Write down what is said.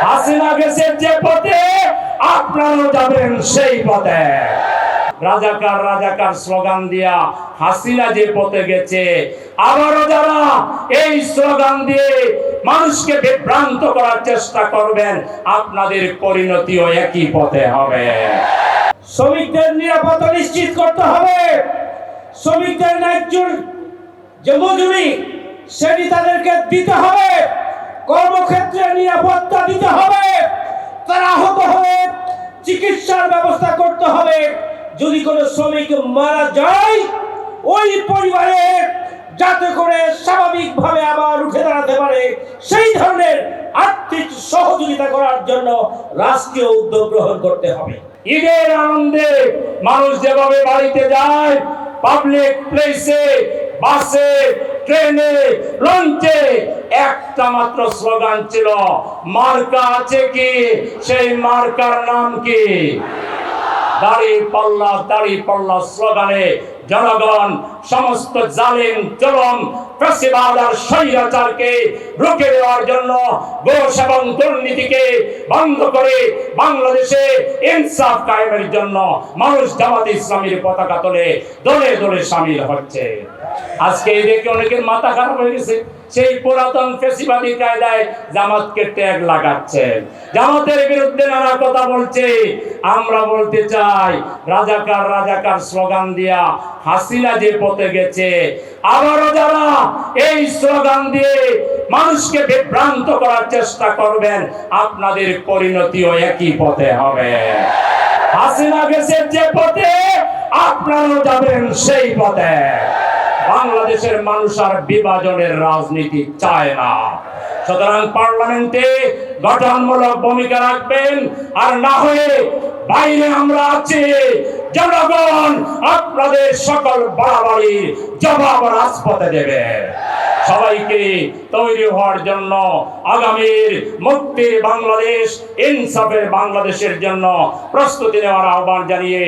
হাসিনা গেছে যে পথে আপনারাও যাবেন সেই পথে। রাজাকার রাজাকার স্লোগান দিয়া হাসিনা যে পথে গেছে, আবারও যারা এই স্লোগান দিয়ে মানুষকে বিভ্রান্ত করার চেষ্টা করবেন, আপনাদের পরিণতিও একই পথে হবে। শ্রমিকদের নিরাপত্তা নিশ্চিত করতে হবে। শ্রমিকদের ন্যায্য যে মজুরি সেটি তাদেরকে দিতে হবে। কর্মক্ষেত্রে নিরাপত্তা দিতে হবে। তারা আহত হলে চিকিৎসার ব্যবস্থা করতে হবে। যদি কোনো শ্রমিক মারা যায়, ওই পরিবারে যাতে করে স্বাভাবিকভাবে আবার উঠে দাঁড়াতে পারে, সেই ধরনের আর্থিক সহযোগিতা করার জন্য রাষ্ট্রীয় উদ্যোগ গ্রহণ করতে হবে। ঈদের আনন্দে মানুষ যেভাবে বাড়িতে যায়, পাবলিক প্লেসে, বাসে, ট্রেনে, লঞ্চে একটা মাত্র স্লোগান ছিল, মার্কা আছে কি? সেই মার্কার নাম কি? দাড়ি পাল্লা স্লোগানে জনগণ সমস্ত জালিম জুলুম ফ্যাসিবাদ আর স্বৈরাচারকে রুখে দেওয়ার জন্য, ঘোষ এবং দুর্নীতিকে বন্ধ করে বাংলাদেশে ইনসাফ কায়েমের জন্য মানুষ জামাত ইসলামীর পতাকা তোলে দলে দলে শামিল হচ্ছে। আজকে এই দেখে অনেকের মাথা খারাপ হয়ে গেছে। সেই পুরাতন ফ্যাসিবাদী কায়দায় জামাতকে ট্যাগ লাগাচ্ছে, জামাতের বিরুদ্ধে নানা কথা বলছে। আমরা বলতে চাই, রাজাকার রাজাকার স্লোগান দিয়া হাসিনা যে পথে গেছে, আবারও যারা এই স্লোগান দিয়ে মানুষকে বিভ্রান্ত করার চেষ্টা করবেন, আপনাদের পরিণতিও একই পথে হবে। হাসিনা গেছে যে পথে আপনারাও যাবেন সেই পথে। বাংলাদেশের মানুষ আর বিভাজনের রাজনীতি চায় না। সুতরাং পার্লামেন্টে গঠনমূলক ভূমিকা রাখবেন, আর না হয়ে বাইরে আমরা আছি। জনগণ আপনাদের সকল বাড়াবাড়ির জবাব রাজপথে দেবে। সবাইকে তৈরি হওয়ার জন্য, আগামীর মুক্তির বাংলাদেশ, ইনসাফের বাংলাদেশের জন্য প্রস্তুতি নেওয়ার আহ্বান জানিয়ে